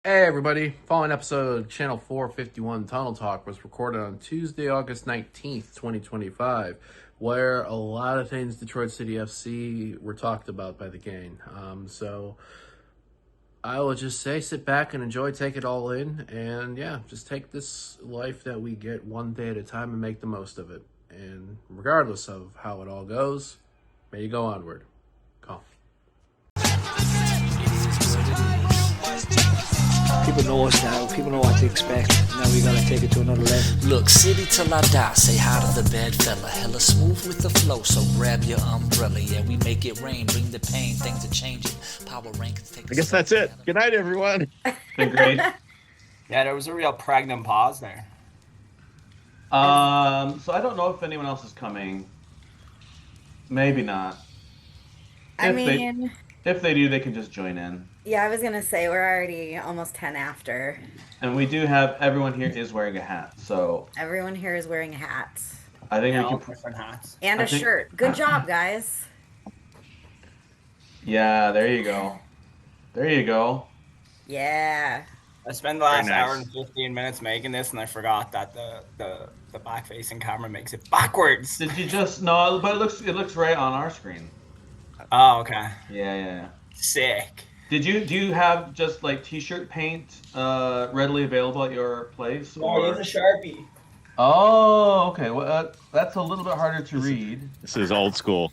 Hey everybody, following episode of Channel 451 Tunnel Talk was recorded on Tuesday, August 19th, 2025, where a lot of things Detroit City FC were talked about by the gang. So I will just say sit back and enjoy, take it all in, and yeah, just take this life that we get one day at a time and make the most of it. And regardless of how it all goes, may you go onward. Call. People know us now. People know what to expect. Now we gotta take it to another level. Look, city till I die, say hi to the bad fella. Hella smooth with the flow, so grab your umbrella. Yeah, we make it rain, bring the pain, things are changing. Power rankings take I guess that's it. Good night, everyone. Been great. Yeah, there was a real pregnant pause there. So I don't know if anyone else is coming. Maybe not. If they do, they can just join in. Yeah, I was gonna say we're already almost 10 after. And we do have everyone here is wearing a hat, so Everyone here is wearing hats I think All we can. different hats. and I a think- shirt. Good job, guys. Yeah, there you go. There you go. Yeah. I spent the last Very nice. hour and 15 minutes making this, and I forgot that the back-facing camera makes it backwards. Did you just no? But it looks right on our screen. Oh, okay. Yeah. Sick. Do you have just like t-shirt paint readily available at your place? Or... Sharpie. Oh, okay. Well, that's a little bit harder to read. This is old school.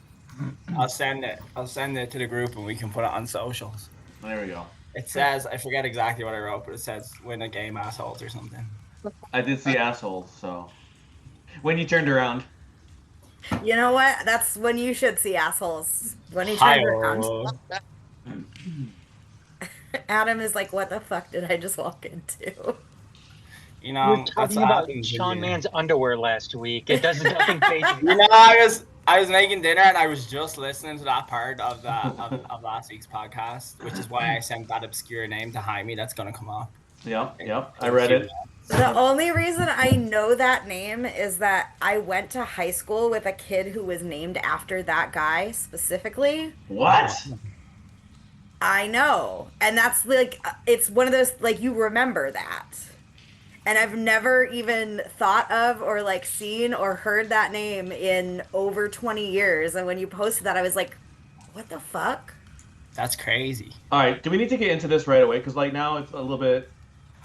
I'll send it to the group, and we can put it on socials. There we go. It says, I forget exactly what I wrote, but it says "win a game, assholes" or something. I did see assholes, so when you turned around. You know what? That's when you should see assholes. When he turns around. Hi-oh. Adam is like, what the fuck did I just walk into? You We know, were that's talking what about happens when Sean you- Mann's underwear last week. It doesn't nothing phase me. You know, I was making dinner and I was just listening to that part of of last week's podcast, which is why I sent that obscure name to Jaime. That's gonna come up. Yep. I read it. The only reason I know that name is that I went to high school with a kid who was named after that guy specifically. What? I know. And that's like, it's one of those, like, you remember that. And I've never even thought of or like seen or heard that name in over 20 years. And when you posted that, I was like, what the fuck? That's crazy. All right. Do we need to get into this right away? Because like now it's a little bit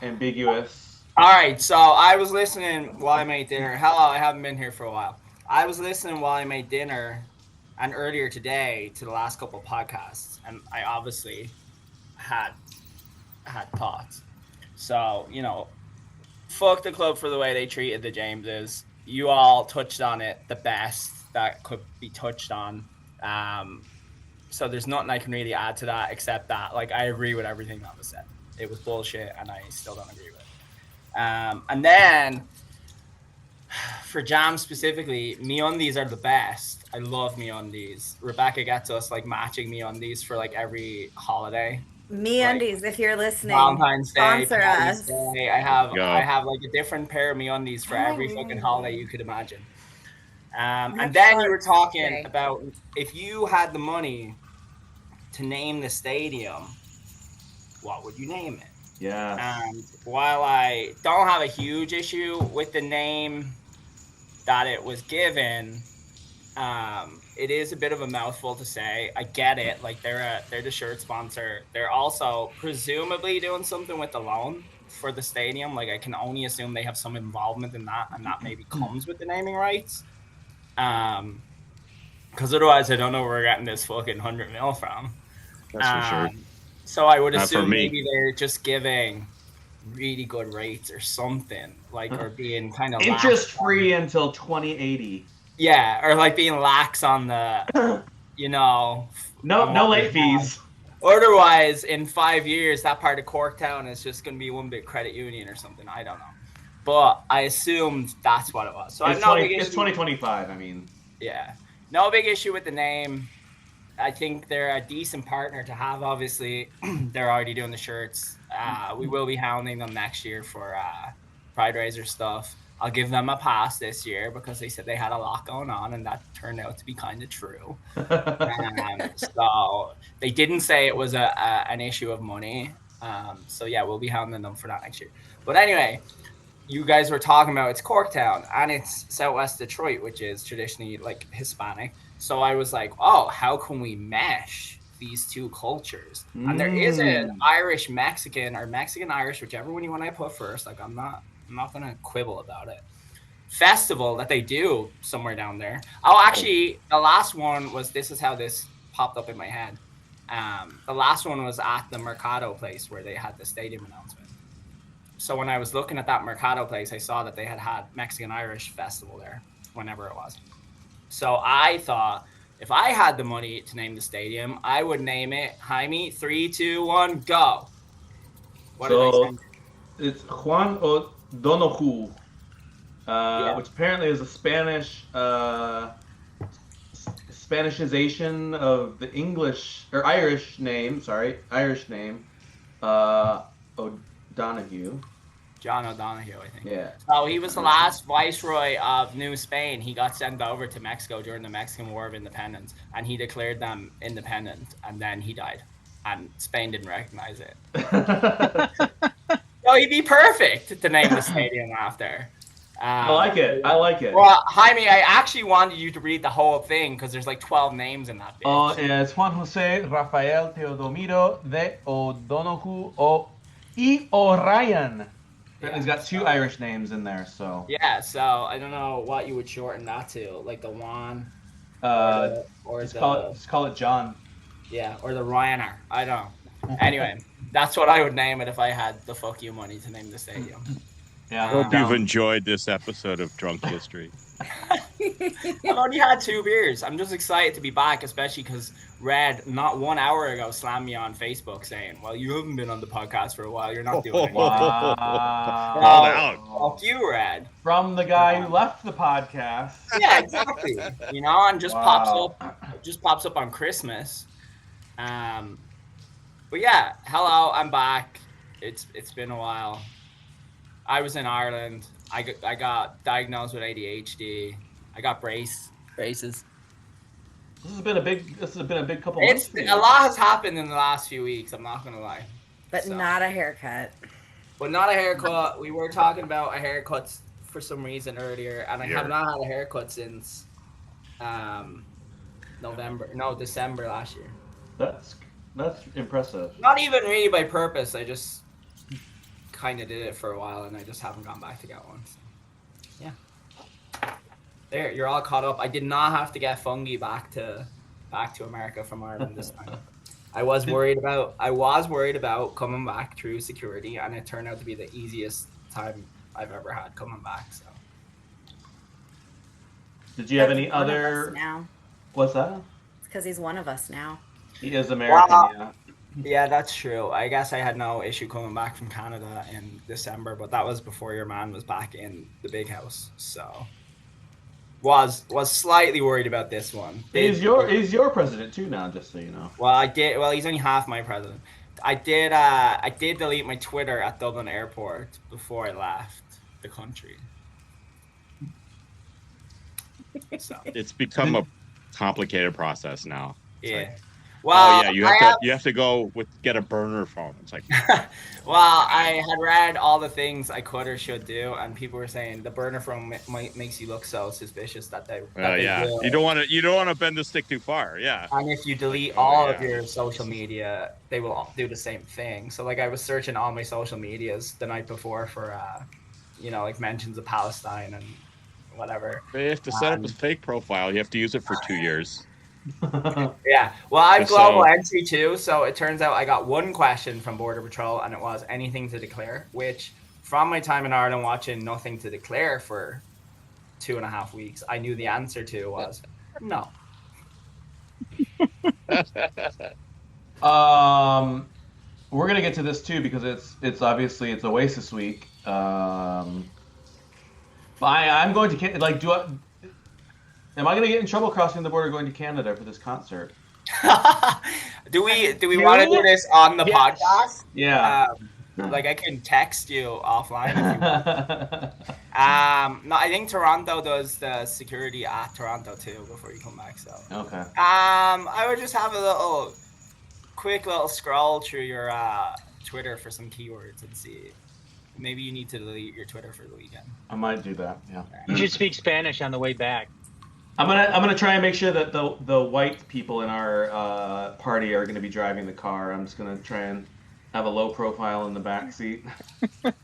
ambiguous. All right, so I was listening while I made dinner. Hello, I haven't been here for a while. I was listening while I made dinner, and earlier today to the last couple of podcasts, and I obviously had thoughts. So fuck the club for the way they treated the Jameses. You all touched on it the best that could be touched on. So there's nothing I can really add to that except that, like, I agree with everything that was said. It was bullshit, and I still don't agree with it. And then for Jam specifically, MeUndies are the best. I love MeUndies. Rebecca gets us like matching MeUndies for like every holiday. MeUndies, if you're listening, Valentine's Day, sponsor Patty's us. Day. I have Yeah. like a different pair of MeUndies for every fucking holiday you could imagine. And Next then you were Father's talking Day. about if you had the money to name the stadium, what would you name it? Yeah. And while I don't have a huge issue with the name that it was given, it is a bit of a mouthful to say. I get it. Like they're the shirt sponsor. They're also presumably doing something with the loan for the stadium. Like I can only assume they have some involvement in that, and that maybe comes with the naming rights. Because otherwise, I don't know where we're getting this fucking 100 mil from. That's for sure. So I would Not for assume me. maybe they're just giving really good rates or something, like, or being kind of Interest free until 2080. Yeah, or like being lax on the, No late fees. Otherwise, in 5 years, that part of Corktown is just going to be one big credit union or something. I don't know, but I assumed that's what it was. So It's, I'm no big it's issue. 2025. I mean, Yeah, no big issue with the name. I think they're a decent partner to have. Obviously, they're already doing the shirts. We will be hounding them next year for Pride Raiser stuff. I'll give them a pass this year because they said they had a lot going on, and that turned out to be kind of true. So they didn't say it was an issue of money. So yeah, we'll be hounding them for that next year. But anyway, you guys were talking about it's Corktown and it's Southwest Detroit, which is traditionally like Hispanic. So I was like, oh, how can we mesh these two cultures? And there is an Irish Mexican or Mexican Irish, whichever one you want to put first. Like I'm not gonna quibble about it. Festival that they do somewhere down there. Oh, actually, the last one was. This is how this popped up in my head. The last one was at the Mercado place where they had the stadium announcement. So when I was looking at that Mercado place, I saw that they had Mexican Irish Festival there, whenever it was. So I thought, if I had the money to name the stadium, I would name it Jaime. 3, 2, 1, go. What did I say? It's Juan O'Donoghue, which apparently is a Spanish Spanishization of the English or Irish name. Irish name. O'Donoghue. John O'Donoghue, I think. Yeah. So he was the last viceroy of New Spain. He got sent over to Mexico during the Mexican War of Independence, and he declared them independent, and then he died, and Spain didn't recognize it. So he'd be perfect to name the stadium after. I like it. Well, Jaime, I actually wanted you to read the whole thing because there's like 12 names in that bitch. Oh, it's Juan Jose Rafael Teodomiro de O'Donoghue y O'Ryan. He's got 2 Irish names in there, so. Yeah, so I don't know what you would shorten that to, like the Juan. Just call it John. Yeah, or the Ryanair. I don't know. Anyway, that's what I would name it if I had the fuck you money to name the stadium. Yeah. I hope you've enjoyed this episode of Drunk History. I've only had 2 beers. I'm just excited to be back, especially because Red, not 1 hour ago, slammed me on Facebook saying, well, you haven't been on the podcast for a while. You're not doing anything. Fuck you, Red. From the guy who left the podcast. Yeah, exactly. You know, and just pops up on Christmas. But yeah, hello, I'm back. It's been a while. I was in Ireland. I got diagnosed with ADHD. I got braces. This has been a big couple months. A lot has happened in the last few weeks. I'm not gonna lie. But not a haircut. But not a haircut. We were talking about a haircut for some reason earlier, and I have not had a haircut since December last year. That's impressive. Not even really by purpose. I just kind of did it for a while, and I just haven't gone back to get one. So, yeah. There, you're all caught up. I did not have to get fungi back to America from Ireland this time. I was worried about coming back through security, and it turned out to be the easiest time I've ever had coming back. So. Did you have any other? Now. What's that? It's because he's one of us now. He is American, yeah. Yeah, that's true. I guess I had no issue coming back from Canada in December, but that was before your man was back in the big house. So was slightly worried about this one. He's your president too now, just so you know. Well, he's only half my president. I did delete my Twitter at Dublin Airport before I left the country. So It's become a complicated process now. It's yeah. Like, well, you have to go get a burner phone. It's like, well, I had read all the things I could or should do, and people were saying the burner phone makes you look so suspicious that they. Will. You don't want to bend the stick too far. Yeah. And if you delete all of your social media, they will do the same thing. So like I was searching all my social medias the night before for, like mentions of Palestine and whatever. But you have to set up a fake profile. You have to use it for 2 years. Yeah, well, I'm global entry too, so it turns out I got one question from Border Patrol, and it was anything to declare, which from my time in Ireland watching Nothing to Declare for 2.5 weeks, I knew the answer to was no. We're gonna get to this too because it's obviously it's Oasis week. I'm going to Am I going to get in trouble crossing the border going to Canada for this concert? Do we want to do this on the podcast? Yeah. I can text you offline if you want. No, I think Toronto does the security at Toronto too before you come back. So. Okay. I would just have a quick little scroll through your Twitter for some keywords and see. Maybe you need to delete your Twitter for the weekend. I might do that. Yeah. You should speak Spanish on the way back. I'm gonna try and make sure that the white people in our party are gonna be driving the car. I'm just gonna try and have a low profile in the back seat.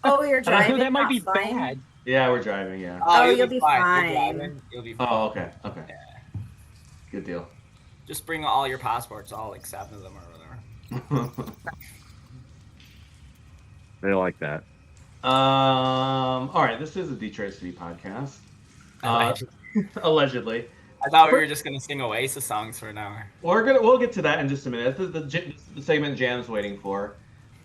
Oh, you're driving. That might be That's fine. bad. Yeah, we're driving. Yeah. Oh, you'll be You're fine. driving, You'll be fine. Oh, okay. Okay. Yeah. Good deal. Just bring all your passports, all like 7 of them or whatever. They like that. All right. This is a Detroit City podcast. Allegedly. I thought we were just gonna sing Oasis songs for an hour. We'll get to that in just a minute. This is the segment Jam's waiting for.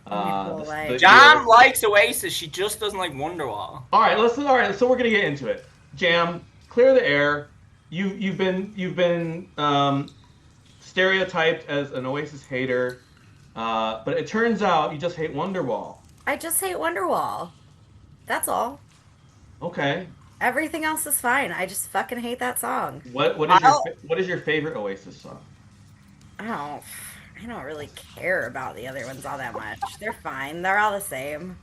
Jam likes Oasis. She just doesn't like Wonderwall. All right, so we're gonna get into it. Jam, clear the air. You've been stereotyped as an Oasis hater, but it turns out you just hate Wonderwall. I just hate Wonderwall. That's all. Okay. Everything else is fine. I just fucking hate that song. What is your favorite Oasis song? I don't really care about the other ones all that much. They're fine. They're all the same.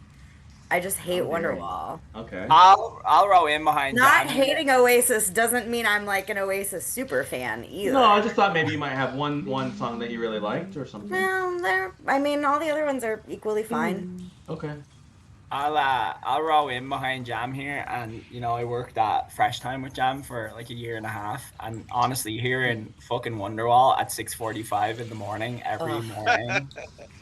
I just hate Wonderwall. Okay. I'll row in behind. Not Jam. hating Oasis doesn't mean I'm like an Oasis super fan either. No, I just thought maybe you might have one song that you really liked or something. Well, all the other ones are equally fine. Okay. I'll row in behind Jam here, and I worked at Fresh Time with Jam for like a year and a half, and honestly, hearing fucking Wonderwall at 6:45 in the morning every morning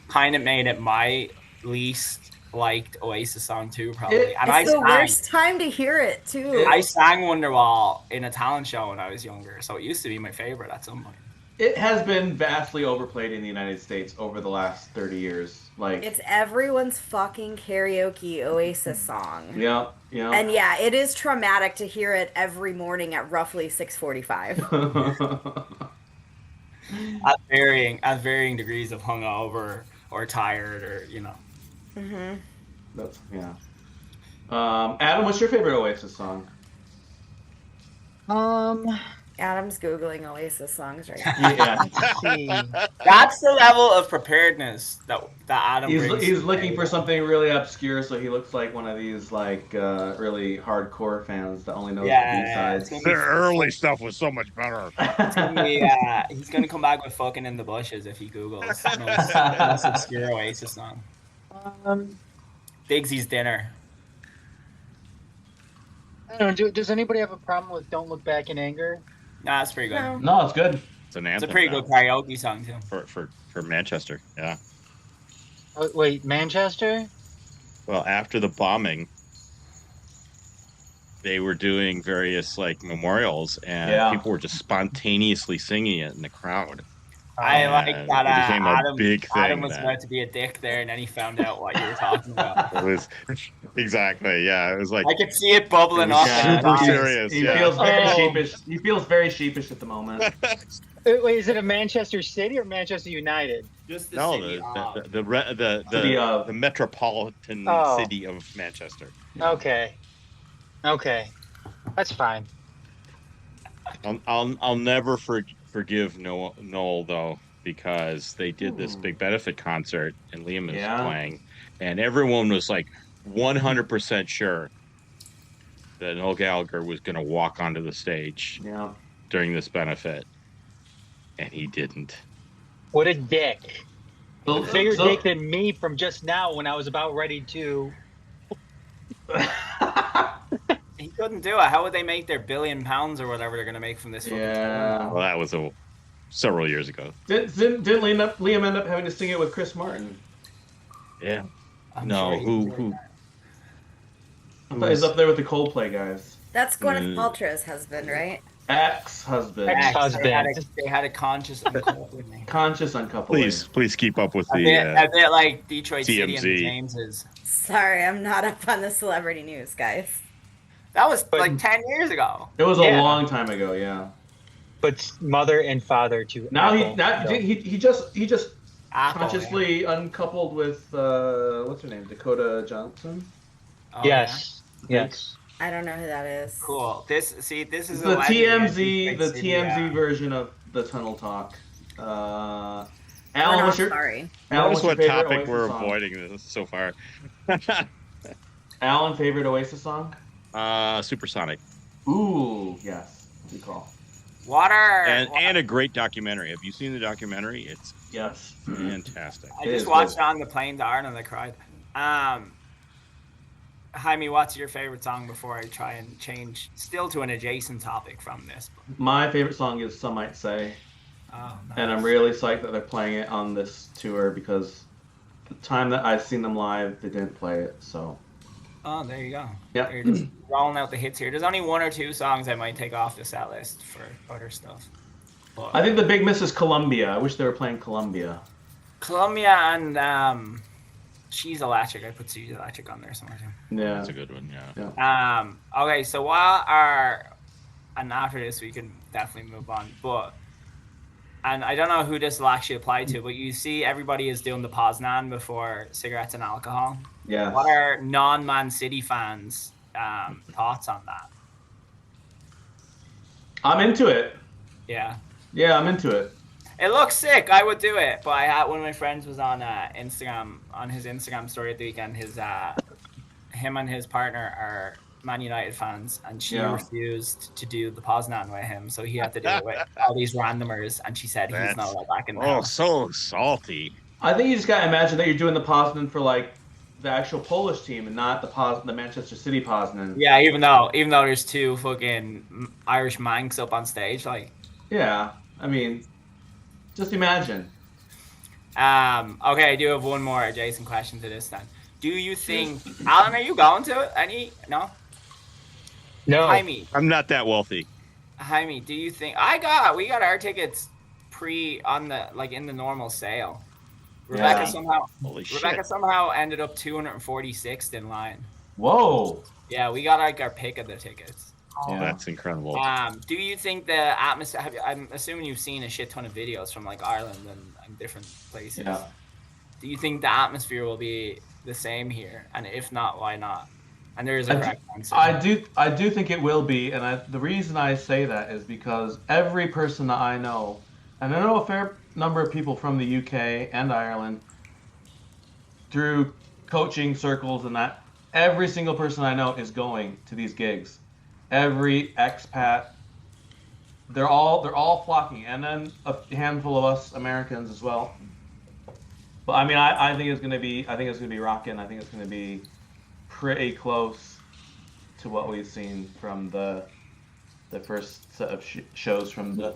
kind of made it my least liked Oasis song too, probably. It's the worst time to hear it too. I sang Wonderwall in a talent show when I was younger, so it used to be my favorite at some point. It has been vastly overplayed in the United States over the last 30 years. Like, it's everyone's fucking karaoke Oasis song. Yeah. And yeah, it is traumatic to hear it every morning at roughly 6:45. at varying degrees of hungover or tired or Mm-hmm. That's Adam, what's your favorite Oasis song? Adam's Googling Oasis songs right now. Yeah. Let's see. That's the level of preparedness that Adam brings. He's looking for something really obscure, so he looks like one of these really hardcore fans that only knows the B-sides. Their early stuff was so much better. He's gonna come back with "Fucking in the Bushes" if he Googles most obscure Oasis song. Bigsy's Dinner. I don't know. Does anybody have a problem with "Don't Look Back in Anger"? Nah, it's pretty good. No, it's good. It's an It's anthem. a pretty good karaoke song too. For Manchester. Yeah. Oh, wait, Manchester? Well, after the bombing, they were doing various memorials, and people were just spontaneously singing it in the crowd. I like that. It became a big thing. Adam was about to be a dick there, and then he found out what you were talking about. It was exactly, yeah. It was like I could see it bubbling up. super serious. He feels very sheepish. He feels very sheepish at the moment. Wait, is it a Manchester City or Manchester United? Just the no, city. the metropolitan city of Manchester. Okay, that's fine. I'll never forgive Noel though, because they did this big benefit concert and Liam was playing, and everyone was like 100% sure that Noel Gallagher was going to walk onto the stage during this benefit, and he didn't. What a dick! Bigger dick than me from just now when I was about ready to. He couldn't do it. How would they make their £1 billion or whatever they're going to make from this? Yeah. Well, that was several years ago. Didn't Liam end up having to sing it with Chris Martin? Yeah. I'm no, sure who? He's up there with the Coldplay guys. That's Gwyneth Paltrow's husband, right? Ex-husband. They had a conscious uncoupling. Conscious uncoupling. Please keep up with A bit like Detroit City and the TMZ. Jameses. Sorry, I'm not up on the celebrity news, guys. That was like 10 years ago. It was a long time ago, yeah. But mother and father to now Apple, he just Apple, consciously uncoupled with what's her name, Dakota Johnson. Oh, yes. I don't know who that is. Cool. This is the a TMZ version of the Tunnel Talk. Alan, not what's your sorry. Alan, Notice what's your what favorite topic Oasis we're song? avoiding this so far. Alan, favorite Oasis song? Supersonic. Ooh, yes. Good call. Water. And a great documentary. Have you seen the documentary? It's Yes. fantastic. I It just is watched good. it on the plane to Ireland. I cried. Jaime, what's your favorite song before I try and change still to an adjacent topic from this? My favorite song is Some Might Say. Oh, nice. And I'm really psyched that they're playing it on this tour because the time that I've seen them live, they didn't play it. So. Oh, there you go. Yep. You're just rolling out the hits here. There's only 1 or 2 songs I might take off the set list for other stuff. But I think the big miss is Columbia. I wish they were playing Columbia. Columbia and She's Electric. I put She's Electric on there somewhere too. Yeah. That's a good one, yeah. Okay, so and after this we can definitely move on. And I don't know who this will actually apply to, but you see everybody is doing the Poznan before cigarettes and alcohol. Yeah. What are non-Man City fans' thoughts on that? I'm into it. Yeah. Yeah, I'm into it. It looks sick. I would do it, but I had one of my friends was on Instagram on his Instagram story at the weekend. Him and his partner are Man United fans, and she refused to do the Poznan with him, so he had to do it with all these randomers, and she said he's not allowed back in the house. So salty. I think you just gotta imagine that you're doing the Poznan for like the actual Polish team and not the Manchester City Poznan. Yeah, even though there's 2 fucking Irish Manx up on stage, like. Yeah, I mean, just imagine. Okay, I do have one more adjacent question to this then. Do you think, Alan, are you going to it? No? No. Jaime, I'm not that wealthy. Jaime, do you think we got our tickets in the normal sale. Rebecca somehow ended up 246th in line. Whoa. Yeah, we got like our pick of the tickets. Oh, that's incredible. Do you think the atmosphere? I'm assuming you've seen a shit ton of videos from like Ireland and different places. Yeah. Do you think the atmosphere will be the same here? And if not, why not? And there is a correct answer. I do think it will be, and the reason I say that is because every person that I know, and I know a fair number of people from the UK and Ireland, through coaching circles and that, every single person I know is going to these gigs. Every expat, they're all flocking, and then a handful of us Americans as well. But I mean, I think it's gonna be rocking. I think it's gonna be pretty close to what we've seen from the first set of shows from the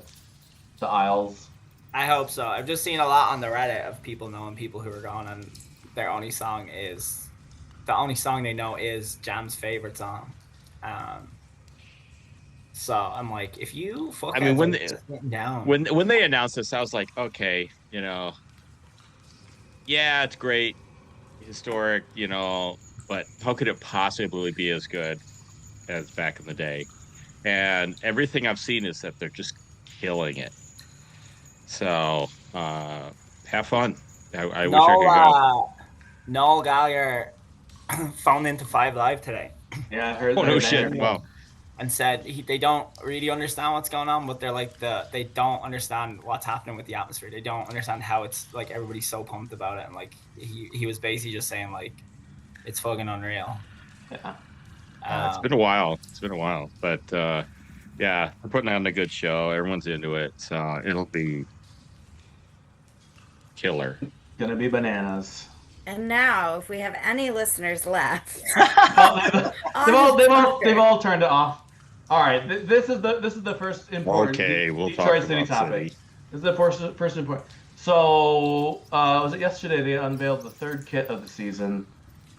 Isles. I hope so. I've just seen a lot on the Reddit of people knowing people who are going, and the only song they know is Jam's favorite song. So I'm like, if you fucking when they announced this, I was like, okay, yeah, it's great, historic, but how could it possibly be as good as back in the day? And everything I've seen is that they're just killing it. So have fun. I wish I could go. Noel Gallagher phoned into 5 Live today. Yeah, I heard. Oh no shit! Wow. And said they don't really understand what's going on, but they're like they don't understand what's happening with the atmosphere. They don't understand how it's like everybody's so pumped about it, and like he was basically just saying like it's fucking unreal. Yeah. It's been a while. But yeah, we're putting on a good show. Everyone's into it, so it'll be killer. Gonna be bananas. And now, if we have any listeners left, they've all turned it off. All right, this is the first important we'll Detroit talk City about topic. City. This is the first important. So was it yesterday they unveiled the 3rd kit of the season,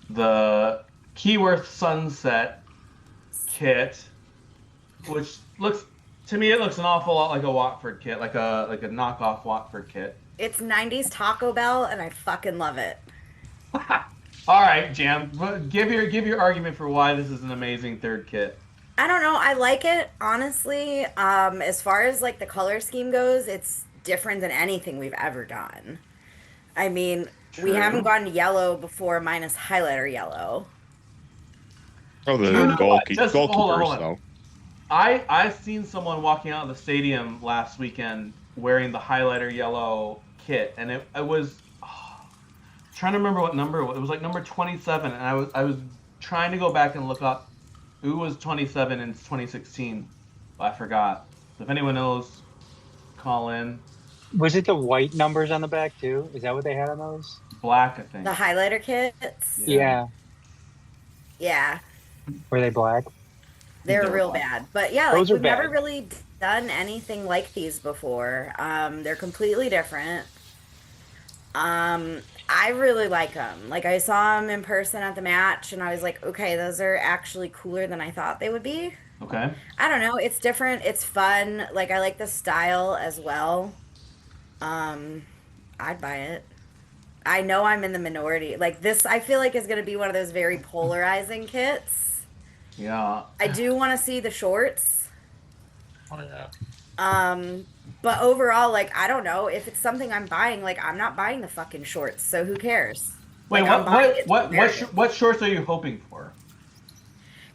the Keyworth Sunset kit, which looks an awful lot like a Watford kit, like a knockoff Watford kit. it's 90s Taco Bell, and I fucking love it. All right, Jam, give your argument for why this is an amazing 3rd kit. I don't know. I like it, honestly. As far as like the color scheme goes, it's different than anything we've ever done. I mean, we haven't gone yellow before minus highlighter yellow. Oh, the goalkeepers, though. I seen someone walking out of the stadium last weekend wearing the highlighter yellow kit, and it was trying to remember what number it was. It was like number 27, and I was trying to go back and look up who was 27 in 2016. I forgot. So if anyone knows, call in. Was it the white numbers on the back too? Is that what they had on those? Black, I think. The highlighter kits. Yeah. Yeah. Were they black? They were real bad. But yeah, like Those are we've never bad. really done anything like these before. They're completely different. I really like them. Like I saw them in person at the match and I was like, okay, those are actually cooler than I thought they would be. Okay. I don't know. It's different. It's fun. Like I like the style as well. I'd buy it. I know I'm in the minority. Like this, I feel like is going to be one of those very polarizing kits. Yeah. I do want to see the shorts. Oh yeah. But overall, like I don't know if it's something I'm buying. Like I'm not buying the fucking shorts, so who cares? Wait, Like, I'm buying it to wear it. what shorts are you hoping for?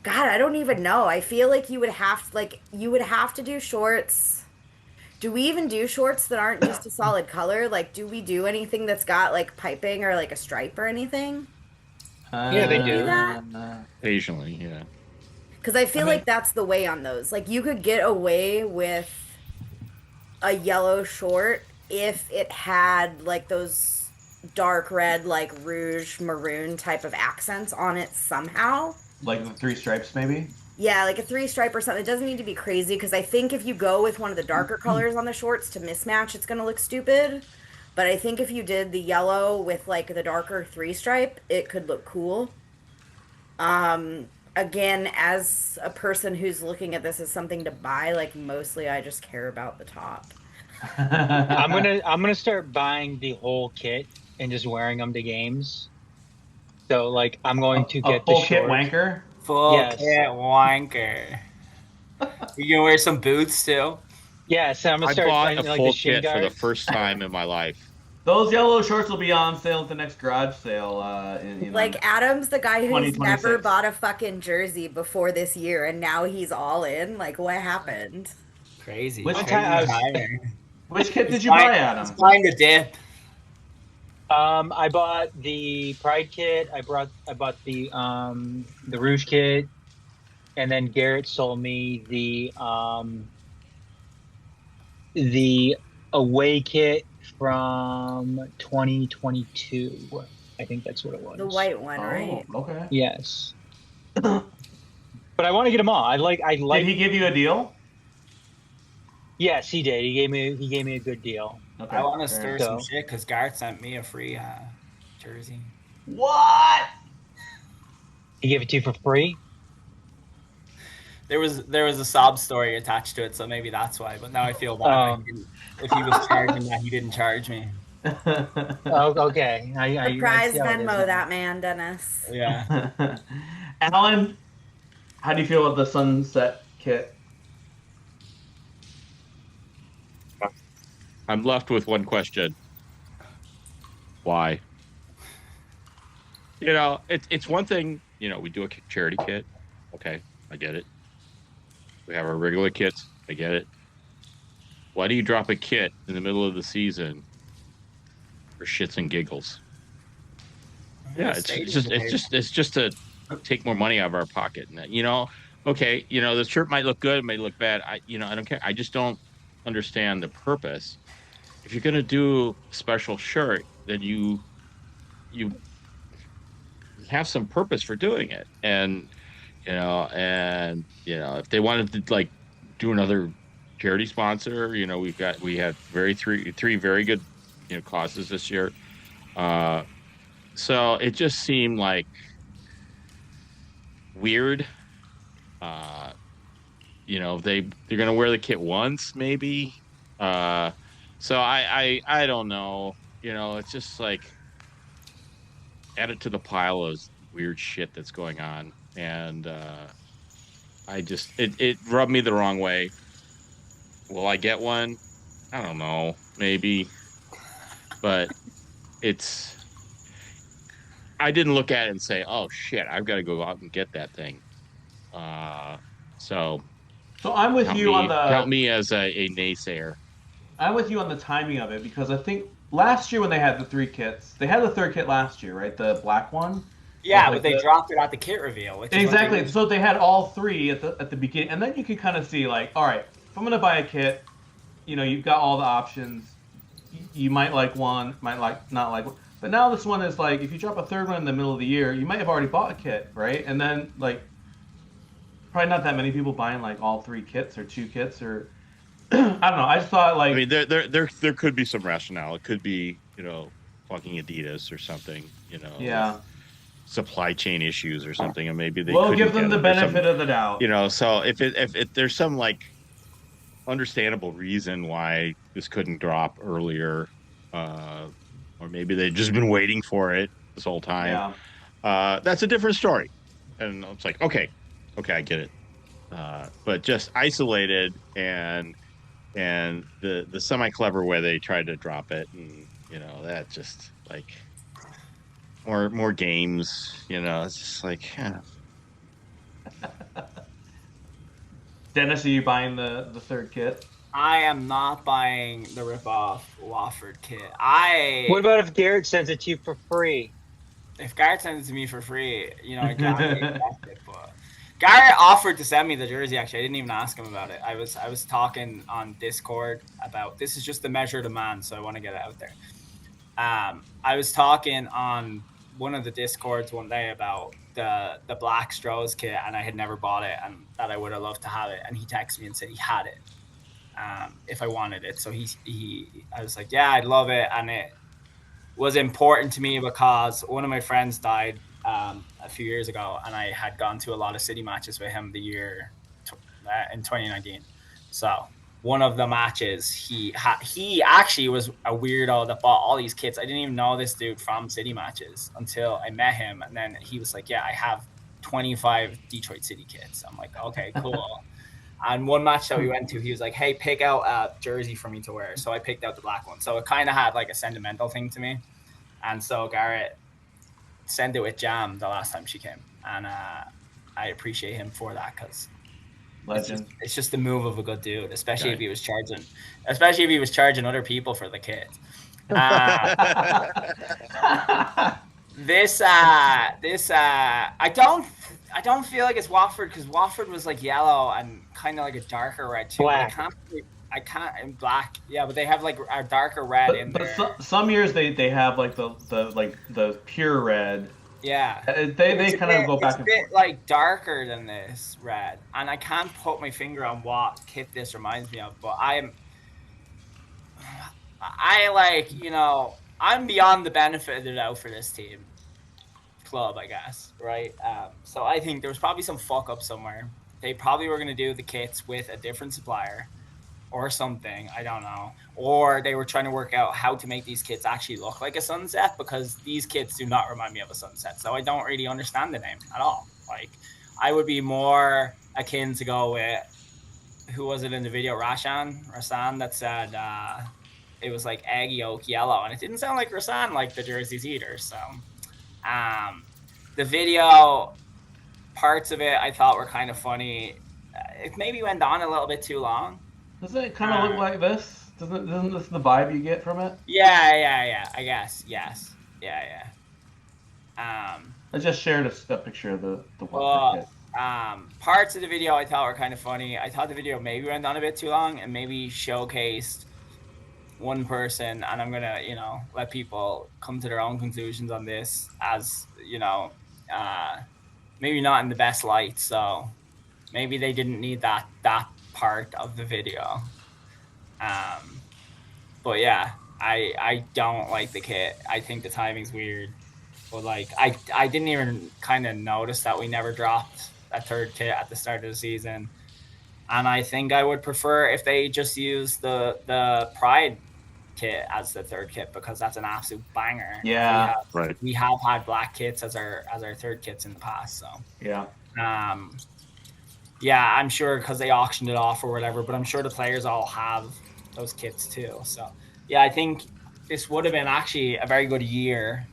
God, I don't even know. I feel like you would have to do shorts. Do we even do shorts that aren't just a solid color? Like, do we do anything that's got like piping or like a stripe or anything? Yeah, they do. That? Occasionally, yeah. Because I feel like that's the way on those. Like, you could get away with a yellow short if it had like those dark red, like rouge maroon type of accents on it somehow. Like the 3 stripes, maybe? Yeah, like a 3 stripe or something. It doesn't need to be crazy because I think if you go with one of the darker colors on the shorts to mismatch, it's going to look stupid. But I think if you did the yellow with like the darker 3 stripe, it could look cool. Again, as a person who's looking at this as something to buy, like mostly I just care about the top. I'm gonna start buying the whole kit and just wearing them to games. So like I'm going to get a full the kit shorts. wanker. Full Yes. kit wanker. You gonna wear some boots too? Yeah, so I'm gonna I start bought buying, a like, full the shin kit for the guards. first time in my life. Those yellow shorts will be on sale at the next garage sale. Like Adam's the guy who's 2026. never bought a fucking jersey before this year, and now he's all in. Like, what happened? Crazy. Which Crazy kind- timing. Which kit did you buy, Adam? It's time to dip. I bought the Pride kit. I bought the Rouge kit, and then Garrett sold me the away kit from 2022. I think that's what it was. The white one, right? Okay. Yes. But I want to get them all. I like. Did he give you a deal? Yes, he did. He gave me a good deal. Okay. I want to stir So- some shit because Garth sent me a free jersey. What? He gave it to you for free. There was a sob story attached to it, so maybe that's why. But now I feel bad if he was charging that he didn't charge me. Oh, okay. I Surprise see how it is Venmo now. that man, Dennis. Yeah. Alan, how do you feel about the sunset kit? I'm left with one question. Why? You know, it's one thing, you know, we do a charity kit. Okay, I get it. We have our regular kits. I get it. Why do you drop a kit in the middle of the season for shits and giggles? Yeah, it's just to take more money out of our pocket. And you know, okay, you know, the shirt might look good, it may look bad. I don't care. I just don't understand the purpose. If you're gonna do a special shirt, then you have some purpose for doing it. And if they wanted to like do another charity sponsor, we had three very good causes this year. So it just seemed like weird. They're gonna wear the kit once, maybe. So I don't know. It's just like add it to the pile of weird shit that's going on, and it rubbed me the wrong way. Will I get one? I don't know, maybe, but I didn't look at it and say, "Oh shit, I've got to go out and get that thing." So I'm with you on the count me as a naysayer. I'm with you on the timing of it because I think last year when they had the 3 kits, they had the 3rd kit last year, right? The black one. Yeah, like but they dropped it at the kit reveal. Which exactly. Is So they had all 3 at the beginning, and then you could kind of see like, all right, if I'm gonna buy a kit, you've got all the options. You might like one, might not like one. But now this one is like, if you drop a 3rd one in the middle of the year, you might have already bought a kit, right? And then like, probably not that many people buying like all 3 kits or 2 kits or I don't know. I just thought like, I mean, there could be some rationale. It could be fucking Adidas or something. yeah. Supply chain issues or something, and maybe they We'll couldn't give them the get it or benefit something. of the doubt. So if there's some like understandable reason why this couldn't drop earlier, or maybe they've just been waiting for it this whole time. Yeah. That's a different story, and it's like okay, I get it. But just isolated and the semi clever way they tried to drop it, and that just like more games. It's just like. Dennis, are you buying the 3rd kit? I am not buying the ripoff Wofford kit. What about if Garrett sends it to you for free? If Garrett sends it to me for free, I gotta accept it. But Garrett offered to send me the jersey. Actually, I didn't even ask him about it. I was talking on Discord about this is just the measure of demand, so I want to get it out there. I was talking on one of the Discords one day about the Black Strohs kit, and I had never bought it, and that I would have loved to have it. And he texted me and said he had it if I wanted it. So I was like, yeah, I'd love it, and it was important to me because one of my friends died a few years ago, and I had gone to a lot of city matches with him the year in 2019. So one of the matches, he actually was a weirdo that bought all these kits. I didn't even know this dude from city matches until I met him, and then he was like, yeah, I have 25 Detroit City kits. I'm like, okay, cool. And one match that we went to, he was like, hey, pick out a jersey for me to wear. So I picked out the black one. So it kind of had like a sentimental thing to me. And so Garrett sent it with Jam the last time she came. And I appreciate him for that because it's just the move of a good dude, especially if he was charging other people for the kit. This I don't feel like it's Wofford because Wofford was like yellow and kind of like a darker red too. Black. I can't in black. Yeah, but they have like a darker red in there. But some years they have like the pure red. Yeah, they kind of go back and forth. It's a bit like darker than this red, and I can't put my finger on what kit this reminds me of. But I'm beyond the benefit of the doubt for this club, I guess, right? So I think there was probably some fuck up somewhere. They probably were gonna do the kits with a different supplier or something, I don't know. Or they were trying to work out how to make these kits actually look like a sunset because these kits do not remind me of a sunset. So I don't really understand the name at all. Like, I would be more akin to go with, who was it in the video? Rasan that said it was like egg yolk yellow. And it didn't sound like Rasan like the jerseys either. So the video parts of it I thought were kind of funny. It maybe went on a little bit too long. Doesn't it kind of look like this? Isn't this the vibe you get from it? Yeah. I guess. Yes. Yeah. I just shared a picture of the one. Parts of the video I thought were kind of funny. I thought the video maybe went on a bit too long and maybe showcased one person, and I'm gonna, let people come to their own conclusions on this as, maybe not in the best light. So maybe they didn't need that part of the video. But yeah, I don't like the kit. I think the timing's weird. But like I didn't even kind of notice that we never dropped a 3rd kit at the start of the season. And I think I would prefer if they just use the Pride kit as the 3rd kit because that's an absolute banger. Yeah. We have had black kits as our 3rd kits in the past. So yeah. Yeah, I'm sure because they auctioned it off or whatever, but I'm sure the players all have those kits too. So, yeah, I think this would have been actually a very good year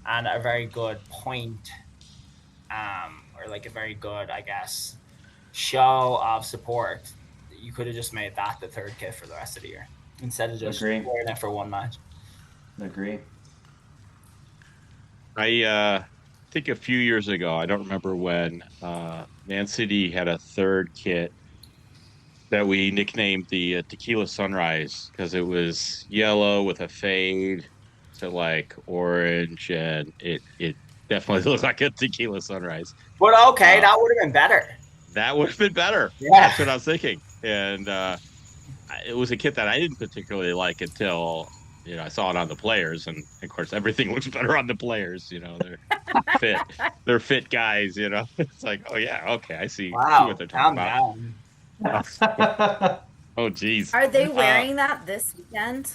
and a very good point, or like a very good, I guess, show of support. You could have just made that the 3rd kit for the rest of the year instead of just wearing it for one match. Agree. I think a few years ago, I don't remember when, Man City had a third kit that we nicknamed the Tequila Sunrise because it was yellow with a fade to like orange, and it definitely looked like a Tequila Sunrise. But okay, Uh, that would have been better. that would have been better. Yeah. That's what I was thinking. And it was a kit that I didn't particularly like until I saw it on the players, and of course everything looks better on the players. They're fit guys. It's like, oh yeah, okay, I see Wow, what they're talking calm about. down. Oh geez. Are they wearing that this weekend?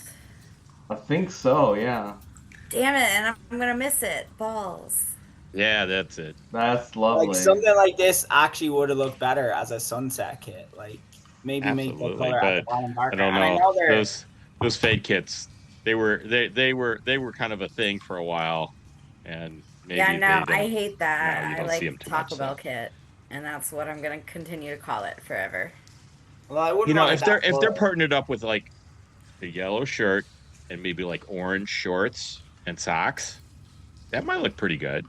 I think so. Yeah. Damn it! And I'm gonna miss it. Balls. Yeah, that's it. That's lovely. Like something like this actually would have looked better as a sunset kit. Like maybe make the Absolutely, color but at the bottom darker. I don't And know. they're Those fade kits, they were kind of a thing for a while, and maybe Yeah, no, they I don't- hate that. no, you I don't see 'em like too Taco much, Bell so. kit, and that's what I'm gonna continue to call it forever. well, I wouldn't want if it they're that if they're color. partnered up with like a yellow shirt and maybe like orange shorts and socks, that might look pretty good.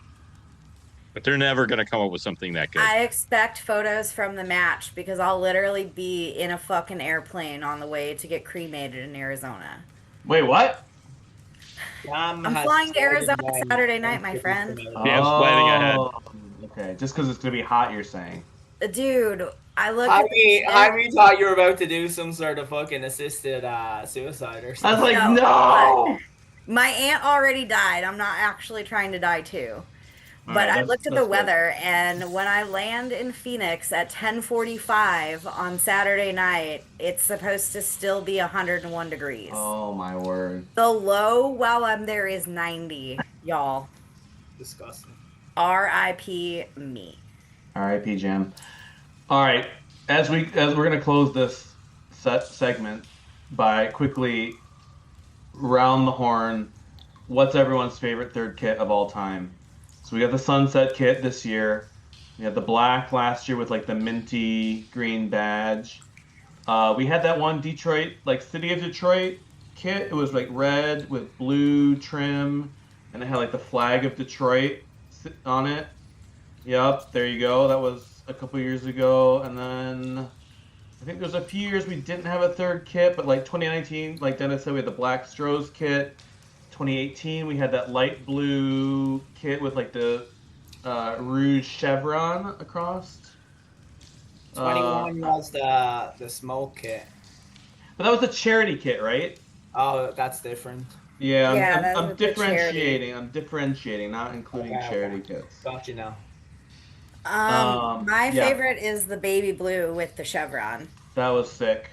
But they're never going to come up with something that good. I expect photos from the match because I'll literally be in a fucking airplane on the way to get cremated in Arizona. Wait, what? I'm flying to Arizona Saturday night, my friend. Dan's planning ahead. Okay, just because it's gonna be hot, you're saying? Dude, I look at Jaime thought you were about to do some sort of fucking assisted suicide or I was something. like, no. my aunt already died. I'm not actually trying to die too. But Alright, I looked at the that's good. weather, and when I land in Phoenix at 10:45 on Saturday night, it's supposed to still be 101 degrees. Oh my word. The low while I'm there is 90, y'all. Disgusting. R.I.P. me. R.I.P. Jim. All right, as we're gonna close this segment by quickly round the horn. What's everyone's favorite third kit of all time? So we got the sunset kit this year. We had the black last year with like the minty green badge. We had that one Detroit, like City of Detroit kit. It was like red with blue trim, and it had like the flag of Detroit on it. Yep, there you go. That was a couple years ago. And then I think there's a few years we didn't have a third kit, but like 2019, like Dennis said, we had the black Stroh's kit. 2018, we had that light blue kit with like the rouge chevron across. 21 was the smoke kit. But that was the charity kit, right? Oh, that's different. Yeah, Yeah, I'm that's the charity. differentiating. I'm differentiating, not including Okay. charity kits. Got you now. My yeah. favorite is the baby blue with the chevron. That was sick.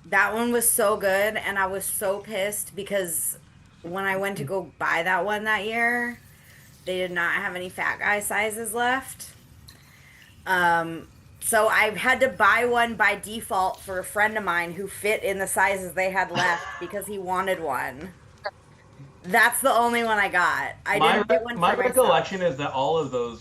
That one was so good, and I was so pissed because when I went to go buy that one that year, they did not have any fat guy sizes left. So I had to buy one by default for a friend of mine who fit in the sizes they had left because he wanted one. That's the only one I got. I didn't get one for My myself. recollection is that all of the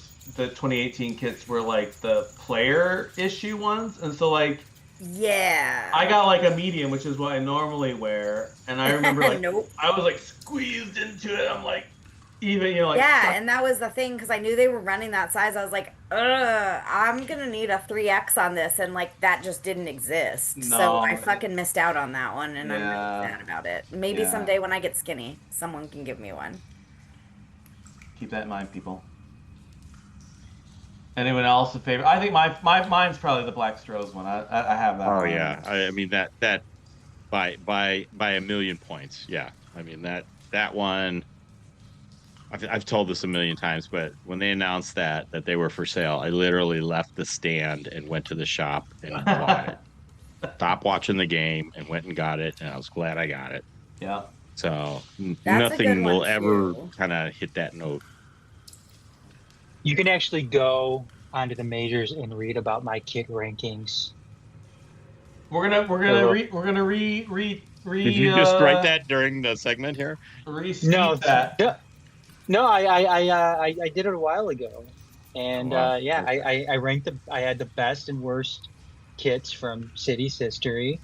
2018 kits were like the player issue ones, and so like Yeah. I got like a medium, which is what I normally wear, and I remember like Nope. I was like squeezed into it. I'm like, even like Yeah, stuck. and that was the thing because I knew they were running that size. I was like, I'm gonna need a 3X on this, and like that just didn't exist. So No. I fucking missed out on that one, and I'm Yeah. really sad about it. Maybe Yeah. someday when I get skinny, someone can give me one. Keep that in mind, people. Anyone else a favorite? I think mine's probably the Black Stroh's one. I have that. Oh one. yeah, I mean that by a million points. Yeah, I mean that one. I've told this a million times, but when they announced that they were for sale, I literally left the stand and went to the shop and bought it. Stopped watching the game and went and got it, and I was glad I got it. Yeah. So That's a good nothing will one, ever too. kind of hit that note. You can actually go onto the majors and read about my kit rankings. We're gonna re Did you just write that during the segment here? No, that. no, I did it a while ago, and Wow. yeah, I ranked I had the best and worst kits from City's history.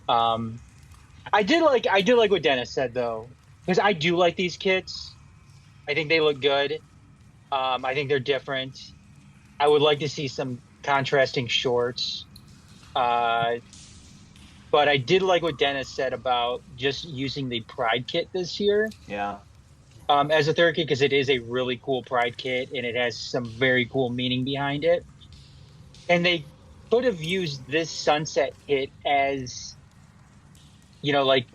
I did like what Dennis said though. because I do like these kits. I think they look good. I think they're different. I would like to see some contrasting shorts. But I did like what Dennis said about just using the Pride kit this year. Yeah. As a third kit, because it is a really cool Pride kit and it has some very cool meaning behind it. And they could have used this Sunset kit as, like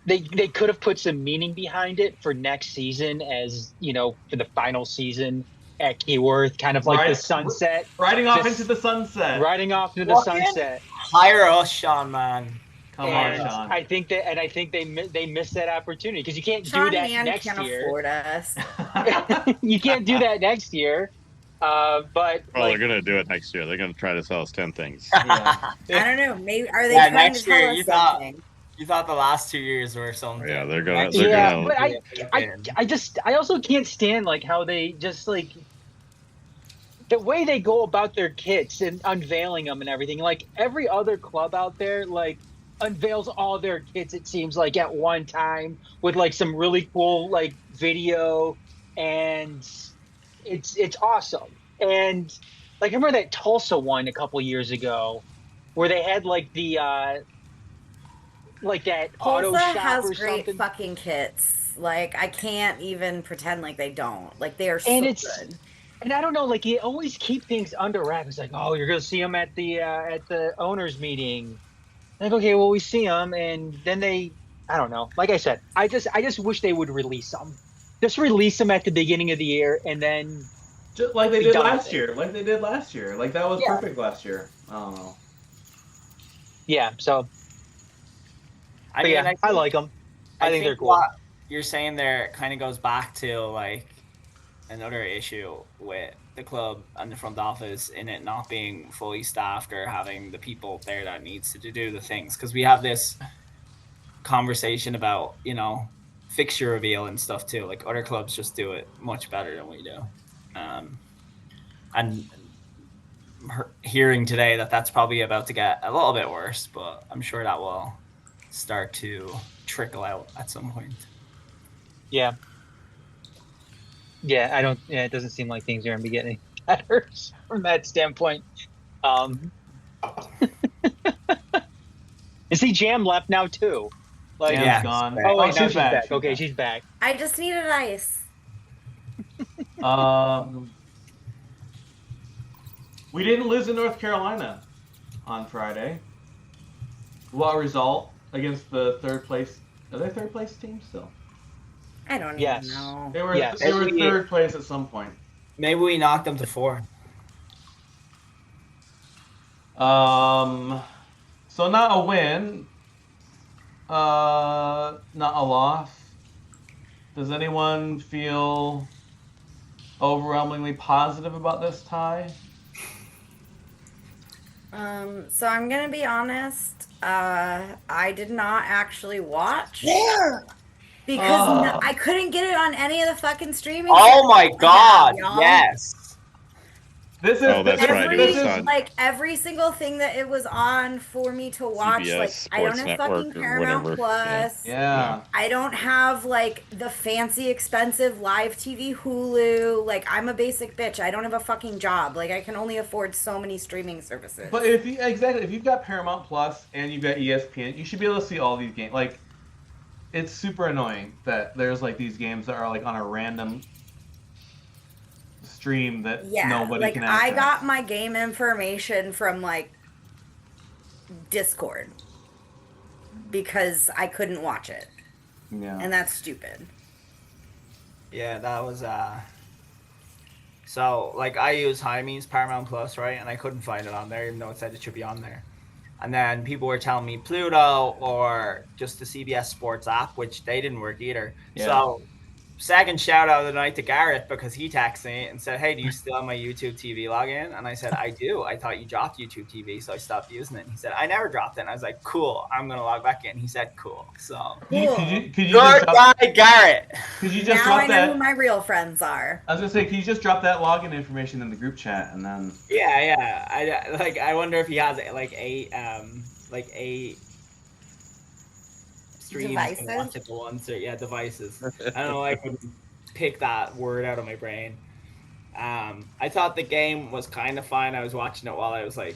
they could have put some meaning behind it for next season as, for the final season at Keyworth, kind of like the sunset. Riding off into the sunset. Riding off into the sunset. Hire us, Sean, man. Come on, Sean. I think they missed that opportunity because you can't Sean do that Man next can't year. afford us. You can't do that next year. But they're gonna do it next year. They're gonna try to sell us 10 things. I don't know. Maybe are they trying next to tell year us you thought something? you thought the last 2 years were something. Yeah, they're gonna. But I also can't stand like how they just like the way they go about their kits and unveiling them and everything. Like every other club out there, like unveils all their kits. It seems like at one time with like some really cool like video, and it's awesome. And like I remember that Tulsa one a couple years ago, where they had like the like that auto Tulsa shop has or great something. fucking kits. Like I can't even pretend like they don't. Like they are so good. And I don't know, like you always keep things under wraps. It's like, oh, you're gonna see them at the owners meeting. Like, okay, well, we see them, and then I don't know. Like I said, I just wish they would release them. Just release them at the beginning of the year, and then just like they did last year. Like they did last year. Like that was perfect last year. I don't know. Yeah. So. I mean, I like them. I think they're cool. What you're saying there kind of goes back to like another issue with the club and the front office in it not being fully staffed or having the people there that needs to do the things. Because we have this conversation about, fixture reveal and stuff too. Like other clubs just do it much better than we do. And hearing today that that's probably about to get a little bit worse, but I'm sure that will start to trickle out at some point. Yeah. Yeah, it doesn't seem like things are going to be getting better from that standpoint. Is he Jam left now too? Like, Jam's gone. Oh, wait, now she's back. Okay, she's back. I just needed ice. We didn't lose in North Carolina on Friday. What result against the third place? Are they third place team still? I don't even know. They were third place at some point. Maybe we knocked them to 4. So not a win. Not a loss. Does anyone feel overwhelmingly positive about this tie? So I'm gonna be honest. I did not actually watch. Because I couldn't get it on any of the fucking streaming. Oh my god! Yes. This is that's right. Like every single thing that it was on for me to watch. CBS, like I don't Sports have Network fucking or Paramount whatever. Plus. Yeah. I don't have like the fancy expensive live TV Hulu. Like I'm a basic bitch. I don't have a fucking job. Like I can only afford so many streaming services. But if you've got Paramount Plus and you've got ESPN, you should be able to see all these games. Like, it's super annoying that there's like these games that are like on a random stream that nobody can access. I got my game information from like Discord because I couldn't watch it. Yeah. And that's stupid. Yeah, that was so like I use Jaime's Paramount Plus, right? And I couldn't find it on there even though it said it should be on there. And then people were telling me Pluto or just the CBS Sports app, which they didn't work either. Yeah. So second shout out of the night to Garrett because he texted me and said, "Hey, do you still have my YouTube TV login?" And I said, "I do. I thought you dropped YouTube TV, so I stopped using it." And he said, "I never dropped it." And I was like, "Cool. I'm gonna log back in." He said, "Cool." So Could you good guy, Garrett. Could you just now drop I know that? who my real friends are. I was gonna say, can you just drop that login information in the group chat and then? Yeah. I wonder if he has like a streams Devices? can watch it the once or devices. I don't know. I couldn't pick that word out of my brain. I thought the game was kind of fine. I was watching it while I was like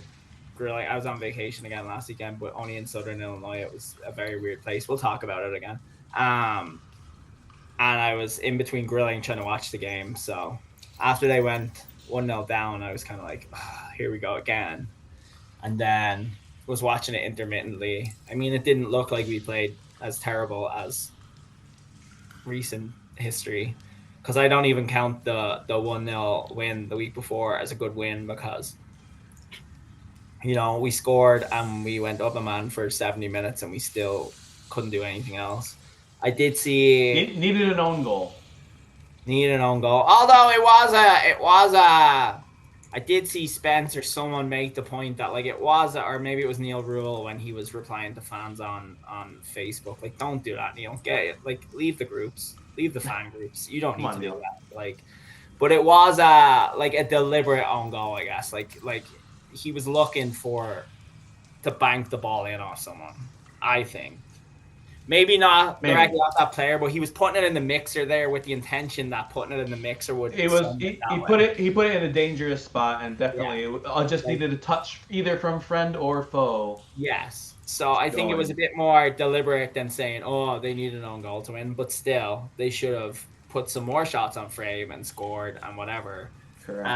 grilling. I was on vacation again last weekend, but only in Southern Illinois. It was a very weird place. We'll talk about it again. And I was in between grilling, trying to watch the game. So after they went 1-0 down, I was kind of like, here we go again. And then was watching it intermittently. I mean, it didn't look like we played as terrible as recent history, because I don't even count the 1-0 win the week before as a good win, because we scored and we went up a man for 70 minutes and we still couldn't do anything else. I did see needed an own goal. Although I did see Spence or someone make the point that or maybe it was Neil Rule when he was replying to fans on Facebook. Like, don't do that, Neil. Get it. Leave the groups. Leave the fan groups. You don't need to do that. But it was a deliberate own goal, I guess. Like he was looking to bank the ball in off someone, I think. Maybe not directly off that player, but he was putting it in the mixer there with the intention that putting it in the mixer would. He put it in a dangerous spot, and definitely just needed a touch either from friend or foe. Yes, so I think it was a bit more deliberate than saying, "Oh, they need an own goal to win," but still, they should have put some more shots on frame and scored and whatever. Correct.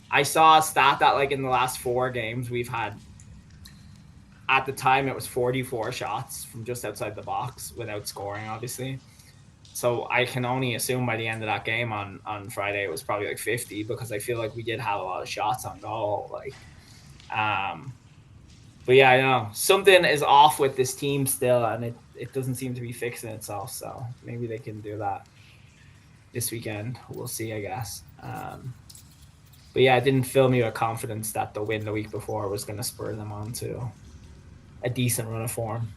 I saw a stat that in the last 4 games we've had. At the time, it was 44 shots from just outside the box without scoring, obviously. So I can only assume by the end of that game on Friday, it was probably 50, because I feel like we did have a lot of shots on goal. But yeah, I know something is off with this team still, and it doesn't seem to be fixing itself. So maybe they can do that this weekend. We'll see, I guess. But yeah, it didn't fill me with confidence that the win the week before was going to spur them on to a decent run of form.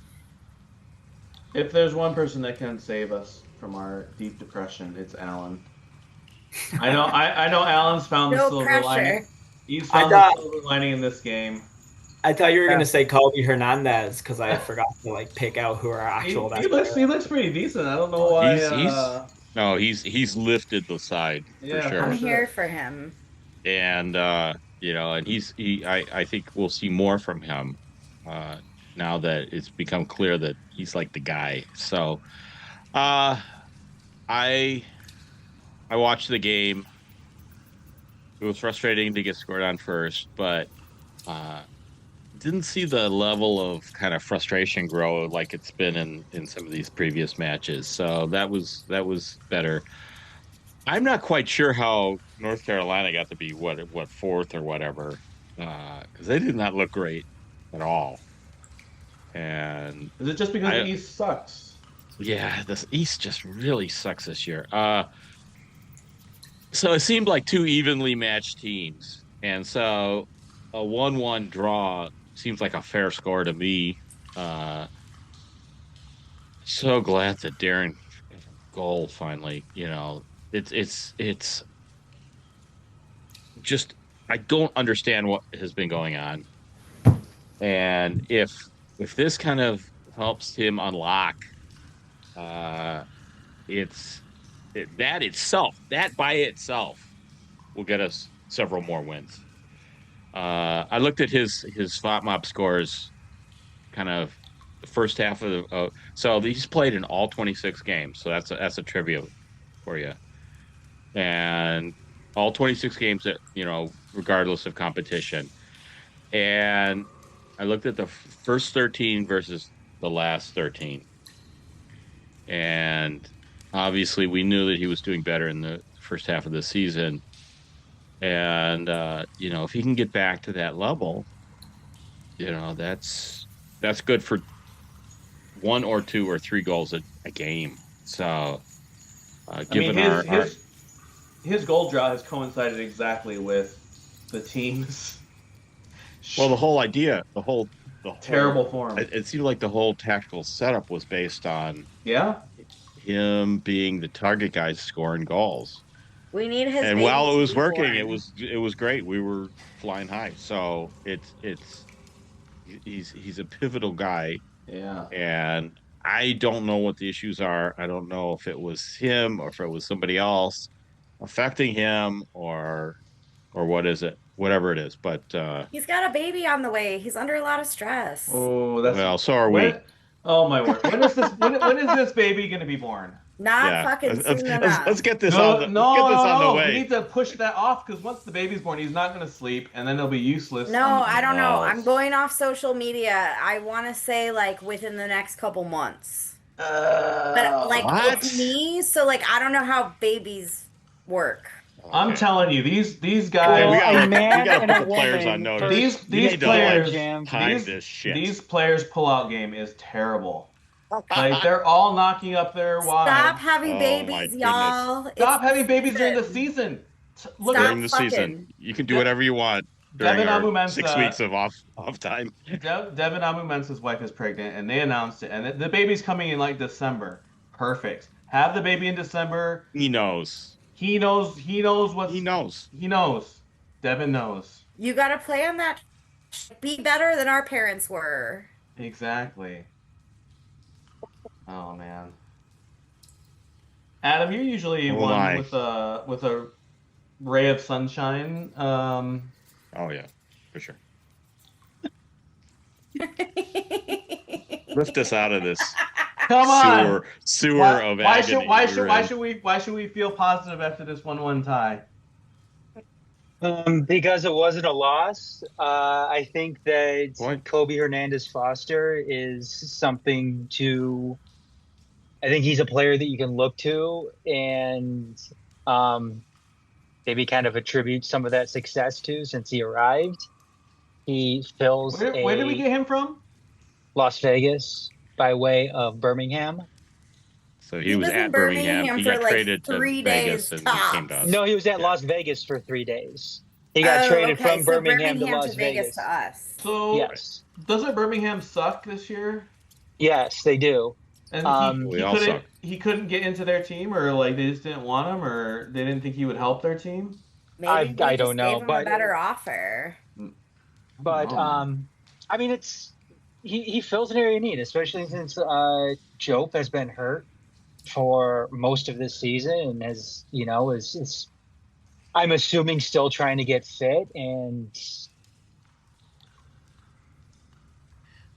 If there's one person that can save us from our deep depression, it's Alan. I know Alan's found the silver lining. He's found the silver lining in this game. I thought you were going to say Kobe Hernandez, because I forgot to pick out who our actual. He looks pretty decent. I don't know why. He's lifted the side for sure. I'm here for him. And and I think we'll see more from him. Now that it's become clear that he's the guy. So I watched the game. It was frustrating to get scored on first, but didn't see the level of kind of frustration grow like it's been in some of these previous matches. So that was better. I'm not quite sure how North Carolina got to be what fourth or whatever, because they did not look great at all. And is it just because the East sucks? Yeah, the East just really sucks this year. So it seemed like 2 evenly matched teams, and so a 1-1 draw seems like a fair score to me. So glad that Darren goal finally. It's just I don't understand what has been going on, and if this kind of helps him unlock, that by itself will get us several more wins. I looked at his FOTMOP scores, kind of the first half of so he's played in all 26 games. So that's a trivia for you, and all 26 games that regardless of competition, and I looked at the first 13 versus the last 13. And obviously we knew that he was doing better in the first half of the season. And, if he can get back to that level, that's good for 1 or 2 or 3 goals a game. So, given his goal drought has coincided exactly with the team's. Well, the whole idea, the whole terrible form. It seemed like the whole tactical setup was based on him being the target guy scoring goals. We need his. And while it was working, it was great. We were flying high. So he's a pivotal guy. Yeah. And I don't know what the issues are. I don't know if it was him or if it was somebody else affecting him or what is it? Whatever it is. But He's got a baby on the way. He's under a lot of stress. Oh, that's well, so are we. Oh my word! When is this? When is this baby gonna be born? Not fucking soon enough. Let's get this No, on no, the way. We need to push that off because once the baby's born, he's not gonna sleep, and then he'll be useless. No, I don't know. I'm going off social media. I want to say like within the next couple months. But like it's me, so like I don't know how babies work. I'm telling you, these guys. Well, we a man gotta and put a the players woman on notice. These players, hide this shit. These players' pullout game is terrible. Like they're all knocking up their wives. Stop having babies, y'all. Stop having babies during the season. Look during the season, you can do whatever you want during Devin our Abu-Mensah, 6 weeks of off time. Devin Abu-Mensah's wife is pregnant, and they announced it, and the baby's coming in like December. Perfect. Have the baby in December. He knows. He knows what he knows. He knows. Devin knows. You got to play on that. Be better than our parents were. Exactly. Oh man. Adam, you're usually one with a ray of sunshine. Oh yeah, for sure. Lift us out of this. Come on. Sewer of agony. Why should we feel positive after this 1-1 tie? Because it wasn't a loss. I think that Kobe Hernandez-Foster is something to. I think he's a player that you can look to and maybe kind of attribute some of that success to since he arrived. He fills. Where did we get him from? Las Vegas by way of Birmingham. So he was at Birmingham. He got traded to Vegas and came to us. No, he was at Las Vegas for 3 days. He got traded from Birmingham to Las Vegas. To us. So yes. Doesn't Birmingham suck this year? Yes, they do. And he couldn't get into their team, or like they just didn't want him, or they didn't think he would help their team. Maybe I don't know, gave him but a better offer. But I mean, he fills an area of need, especially since Jope has been hurt for most of this season and is I'm assuming still trying to get fit. And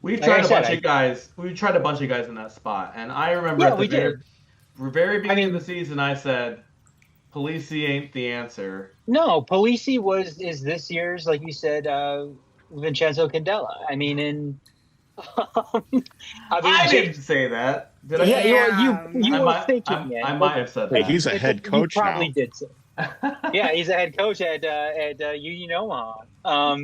we've tried a bunch of guys. We tried a bunch of guys in that spot, and I remember at the very beginning of the season, I said, "Polisi ain't the answer." No, Polisi is this year's, like you said, Vincenzo Candela. I mean, I didn't say that. Did I? Yeah, you were thinking it. I might have said that. Hey, he's a head coach now. You probably now. did say. Yeah, he's a head coach at Union Omaha.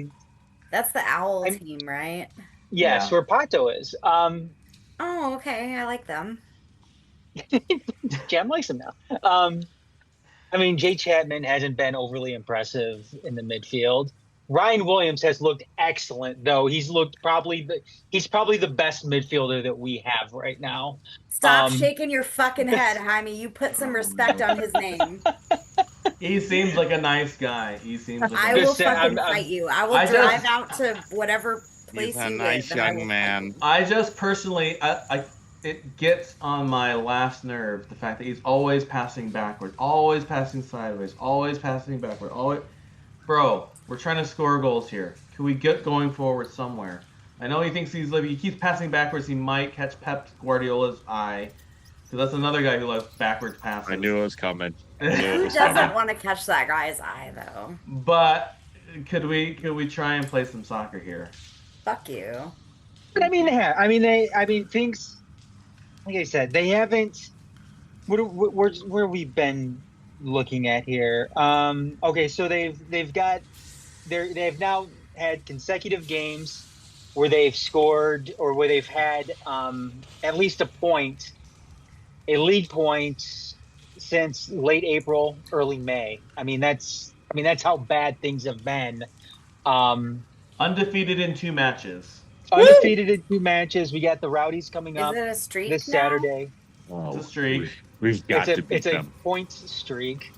That's the Owl team, right? Yes, where Pato is. Oh, okay. I like them. Jam likes them now. I mean, Jay Chapman hasn't been overly impressive in the midfield. Ryan Williams has looked excellent, though. He's probably the best midfielder that we have right now. Stop shaking your fucking head, Jaime. You put some respect on his name. He seems like a nice guy. I will fucking fight you. I will drive out to whatever place he's a you nice live. young man. I just personally, it gets on my last nerve, the fact that he's always passing backwards, always passing sideways, always passing backward. Bro, we're trying to score goals here. Can we get going forward somewhere? I know he thinks he keeps passing backwards. He might catch Pep Guardiola's eye. So that's another guy who loves backwards passes. I knew it was coming. Who doesn't want to catch that guy's eye, though? But could we try and play some soccer here? Fuck you. But things. Like I said, they haven't. Where we've been looking at here. Okay, so they've now had consecutive games where they've scored or where they've had at least a league point since late April, early May. I mean that's how bad things have been. Undefeated in 2 matches. Undefeated in 2 matches. We got the Rowdies coming up. Is it a streak this now? Saturday? It's a streak. We've got to beat them. It's a points streak.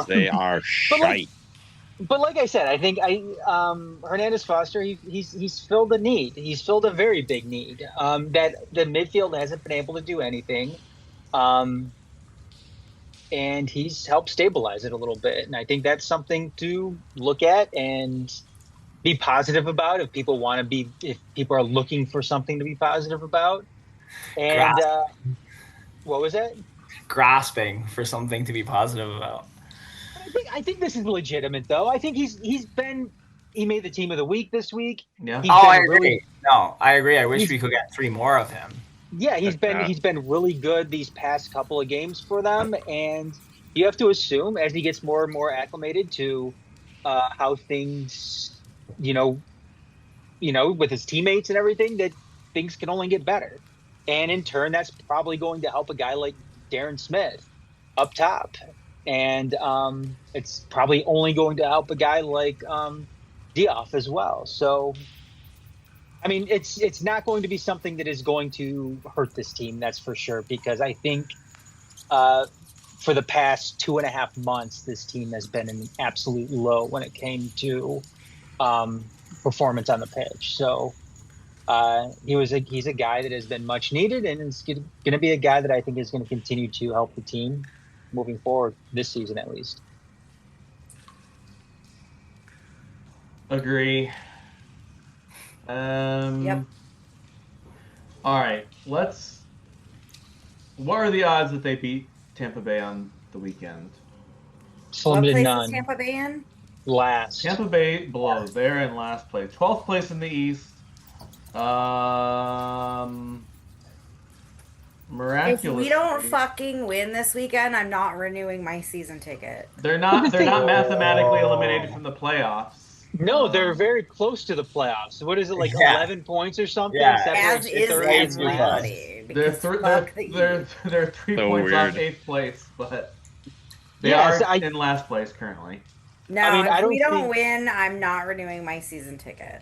They are shite. But like I said, I think Hernandez-Foster, he's filled a need. He's filled a very big need that the midfield hasn't been able to do anything. And he's helped stabilize it a little bit. And I think that's something to look at and be positive about if people are looking for something to be positive about. And what was that? Grasping for something to be positive about. I think this is legitimate, though. I think he made the team of the week this week. Yeah. I agree. No, I agree. I wish we could get 3 more of him. Yeah, he's been really good these past couple of games for them, and you have to assume as he gets more and more acclimated to how things, with his teammates and everything, that things can only get better. And in turn, that's probably going to help a guy like Darren Smith up top. And it's probably only going to help a guy like Diouf as well. So, I mean, it's not going to be something that is going to hurt this team, that's for sure, because I think for the past 2.5 months, this team has been an absolute low when it came to performance on the pitch. So he's a guy that has been much needed, and is going to be a guy that I think is going to continue to help the team moving forward this season, at least. Agree. Yep. All right. What are the odds that they beat Tampa Bay on the weekend? What Slim to place none. is Tampa Bay in? Last. Tampa Bay below. They're in last place. 12th place in the East. Miraculously. If we don't fucking win this weekend, I'm not renewing my season ticket. They're not mathematically eliminated from the playoffs. No, they're very close to the playoffs. What is it, like 11 points or something? Yeah. As is everybody. They're because 3 fuck the East. So points off weird. 8th place, but they Yes, are in last place currently. No, I mean, if I don't we don't think- win, I'm not renewing my season ticket.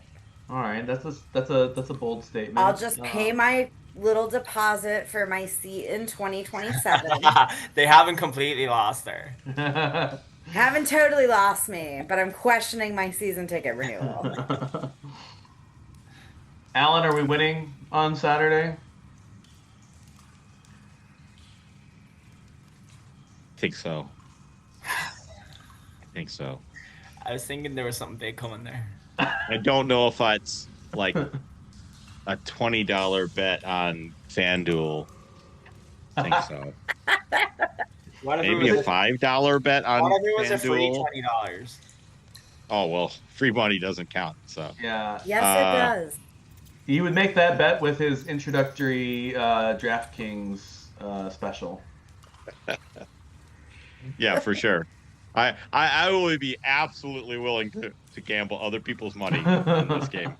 All right, that's a bold statement. I'll just pay my little deposit for my seat in 2027. They haven't completely lost her. Haven't totally lost me, but I'm questioning my season ticket renewal. Alan, are we winning on Saturday? I think so. I was thinking there was something big coming there. I don't know if it's like a $20 bet on FanDuel. I think so. What if Maybe it a was $5 bet on what if it was a free FanDuel. $20? Oh well, free money doesn't count. So Yeah. Yes, it does. He would make that bet with his introductory DraftKings special. yeah, for sure. I will be absolutely willing to gamble other people's money in this game.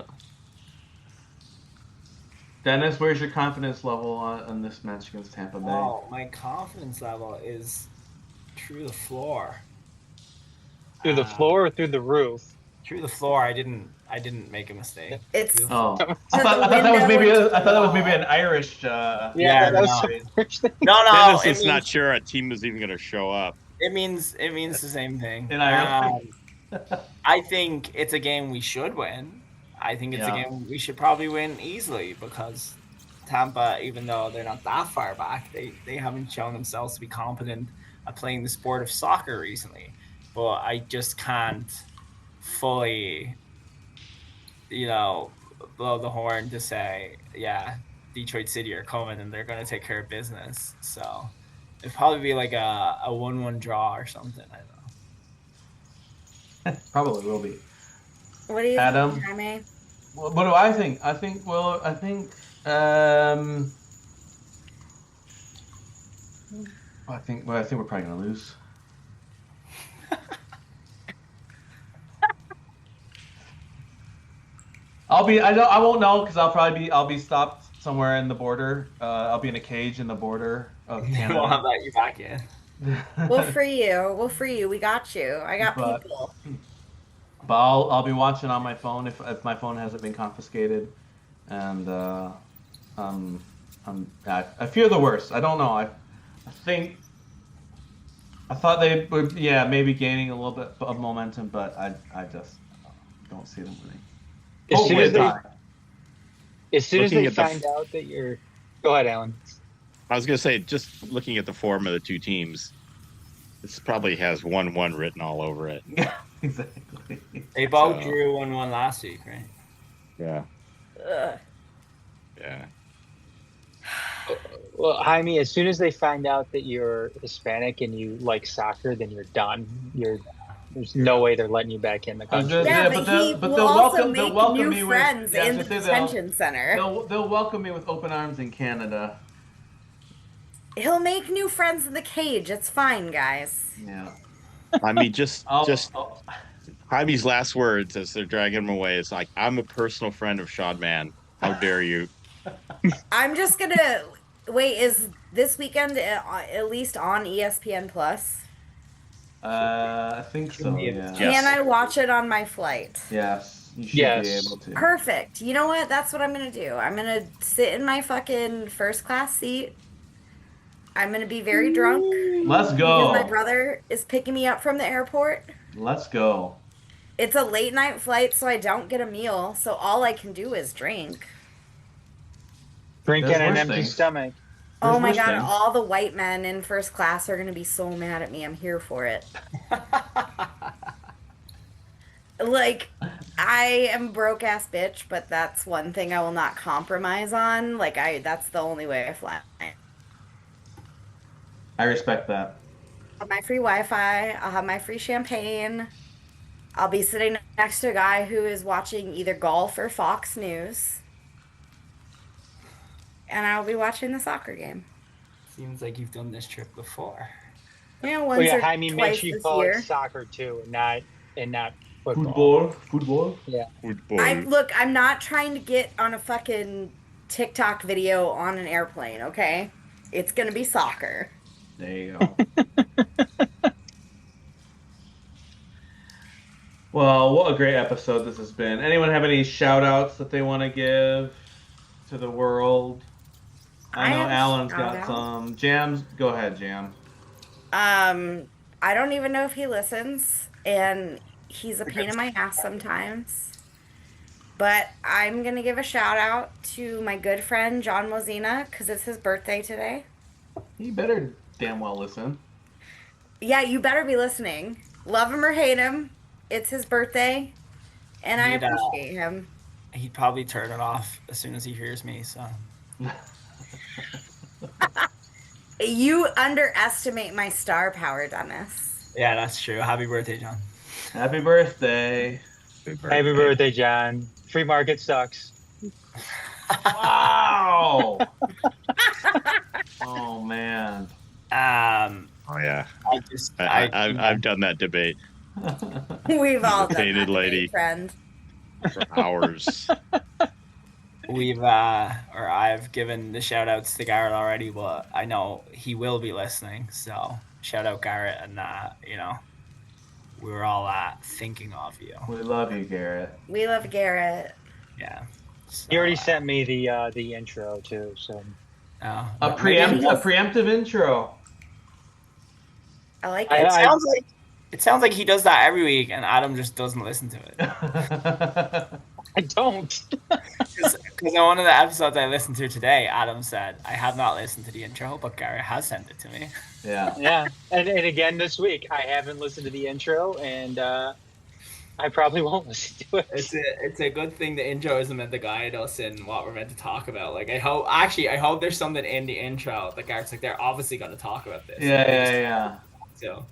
Dennis, where's your confidence level on this match against Tampa Bay? Oh, my confidence level is through the floor. Through the floor or through the roof? Through the floor. I didn't make a mistake. It's Oh, So I thought the that was maybe window an Irish. Yeah, Yeah, that was no. the first thing. No, Dennis it is means, not sure a team is even going to show up. It means the same thing. In Ireland. I think it's a game we should win. I think it's a game we should probably win easily because Tampa, even though they're not that far back, they haven't shown themselves to be competent at playing the sport of soccer recently. But I just can't fully, blow the horn to say, yeah, Detroit City are coming and they're going to take care of business. So it'd probably be like a 1-1 draw or something. I don't know. Probably will be. What do you Adam? think, Jaime? What do I think? I think we're probably gonna lose. I won't know because I'll be stopped somewhere in the border. I'll be in a cage in the border of Canada. We'll have that you back in. We'll free you. We got you. I got people. But I'll be watching on my phone if my phone hasn't been confiscated, and I fear the worst. I don't know. I think I thought they would, maybe gaining a little bit of momentum, but I just don't see them winning. As soon as Looking they at the find out that you're, go ahead, Alan. I was going to say, just looking at the form of the two teams, this probably has 1-1 written all over it. Yeah, exactly. They both drew 1-1 last week, right? Yeah. Ugh. Yeah. Well, Jaime, as soon as they find out that you're Hispanic and you like soccer, then you're done. There's no way they're letting you back in the country. Yeah, but he will also make new friends in the detention center. They'll welcome me with open arms in Canada. He'll make new friends in the cage. It's fine, guys. Yeah. I mean, Jaime's last words as they're dragging him away is like, "I'm a personal friend of Sean Mann. How dare you?" I'm just gonna wait. Is this weekend at least on ESPN Plus? I think so. Yeah. Can I watch it on my flight? Yes, you should be able to. Perfect. You know what? That's what I'm gonna do. I'm gonna sit in my fucking first class seat. I'm gonna be very drunk. Let's go. Because my brother is picking me up from the airport. Let's go. It's a late night flight, so I don't get a meal. So all I can do is drink. Drink on an empty stomach. Oh my god, all the white men in first class are going to be so mad at me. I'm here for it. Like, I am broke ass bitch, but that's one thing I will not compromise on. Like, that's the only way I fly. I respect that. I'll have my free Wi-Fi. I'll have my free champagne. I'll be sitting next to a guy who is watching either golf or Fox News. And I'll be watching the soccer game. Seems like you've done this trip before. Yeah, once or Jaime, twice make sure you this call year. it soccer too, and not football. Football. Yeah. Football. I'm not trying to get on a fucking TikTok video on an airplane, okay? It's gonna be soccer. There you go. Well, what a great episode this has been. Anyone have any shout outs that they want to give to the world? I know Alan's got some. Jams, go ahead, Jam. I don't even know if he listens, and he's a pain in my ass sometimes. But I'm going to give a shout out to my good friend John Mozina, because it's his birthday today. He better damn well listen. Yeah, you better be listening. Love him or hate him, it's his birthday, and I appreciate him. He'd probably turn it off as soon as he hears me, so. You underestimate my star power, Dennis. Yeah, that's true. Happy birthday, John. Happy birthday. Happy birthday, John. Free market sucks. Wow. Oh, man. Oh, yeah. I've done that debate. We've all done Hated that, lady. Friend. For hours. I've given the shout outs to Garrett already, but I know he will be listening, so shout out Garrett, and we were all thinking of you. We love you, Garrett. We love Garrett. Yeah. So, He already sent me the intro too, so a preemptive intro. I like it. It sounds like he does that every week, and Adam just doesn't listen to it. I don't. Because in one of the episodes I listened to today, Adam said, "I have not listened to the intro, but Garrett has sent it to me." Yeah. Yeah, and again this week I haven't listened to the intro, and I probably won't listen to it. It's a good thing the intro isn't meant to guide us in what we're meant to talk about. Like I hope there's something in the intro that Garrett's like, they're obviously going to talk about this. Yeah. So.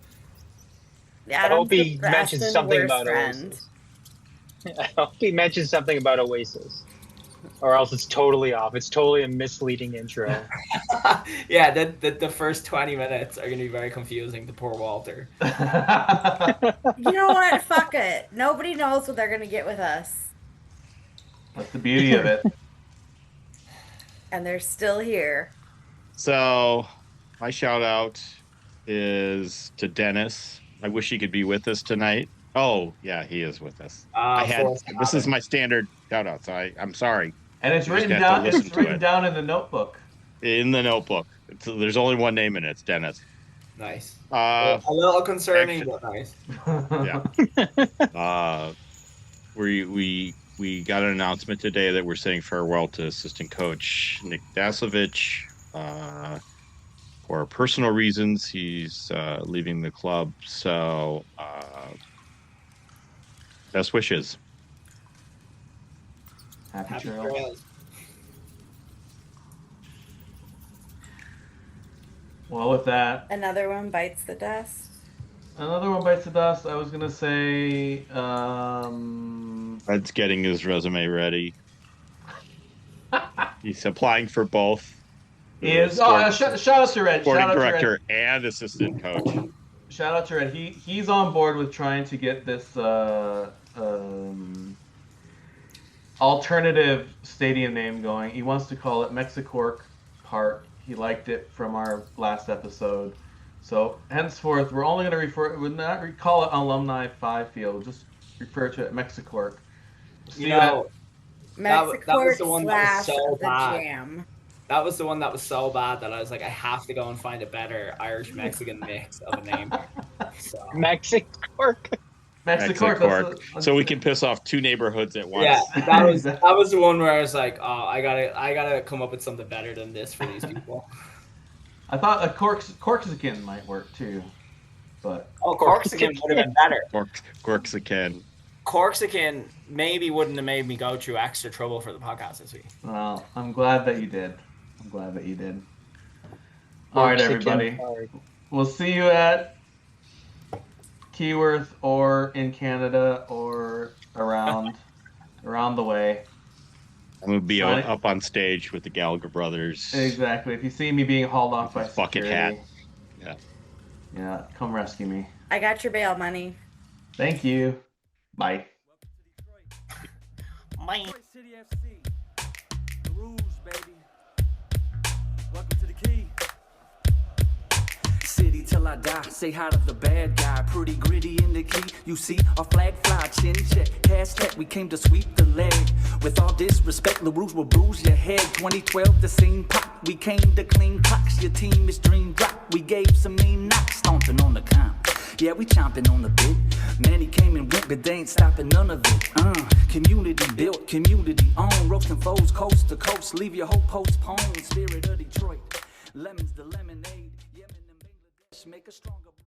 I hope he mentions something about Oasis. I hope he mentions something about Oasis, or else it's totally off. It's totally a misleading intro. Yeah, the first 20 minutes are going to be very confusing to poor Walter. You know what? Fuck it. Nobody knows what they're going to get with us. That's the beauty of it. And they're still here. So, my shout out is to Dennis. I wish he could be with us tonight. Oh, yeah, he is with us. This is my standard shout out, so I'm sorry. And it's written down. It's written down in the notebook. In the notebook. There's only one name in it. It's Dennis. Nice. Uh, A little concerning, actually- but nice. yeah. We got an announcement today that we're saying farewell to assistant coach Nick Dasovich. For personal reasons, he's leaving the club. So, best wishes. Happy Happy trails. trails. Well, with that, Another one bites the dust. another one bites the dust. I was gonna say, Ed's getting his resume ready. He's applying for both. he is. Oh, shout out to Red. Sporting Shout out to Red. director and assistant coach. Shout out to Red. He's on board with trying to get this alternative stadium name going. He wants to call it Mexicork Park. He liked it from our last episode. So henceforth, we're only going to would not call it Alumni 5 Field. Just refer to it Mexicork. You know, that was Mexicork the one that was slash so the bad. Jam. That was the one that was so bad that I was like, I have to go and find a better Irish-Mexican mix of a name. So. Mexicork. Mexicork. So we can piss off two neighborhoods at once. Yeah, that was the one where I was like, oh, I gotta come up with something better than this for these people. I thought a Corksican might work too, but Corksican would have been better. Corksican. Corksican maybe wouldn't have made me go through extra trouble for the podcast this week. well, I'm glad that you did. All right, everybody. We'll see you at Keyworth or in Canada or around the way. I'm gonna be up on stage with the Gallagher brothers. Exactly. If you see me being hauled off by bucket security, hat. yeah, come rescue me. I got your bail money. Thank you. Bye. Bye. City FC. The rules, baby. Welcome to the key. City till I die. Say hi to the bad guy. Pretty gritty in the key. You see our flag fly, chin check. Hashtag we came to sweep the leg. With all disrespect, the rules will bruise your head. 2012, the scene pop. We came to clean clocks. Your team is dream drop. We gave some mean knocks. Stomping on the comp. Yeah, we chomping on the bit. Many came and went, but they ain't stopping none of it. Community built, community owned. Roasting foes coast to coast. Leave your hope postponed. Spirit of Detroit. Lemons the lemonade. Yemen and Bangladesh make a stronger.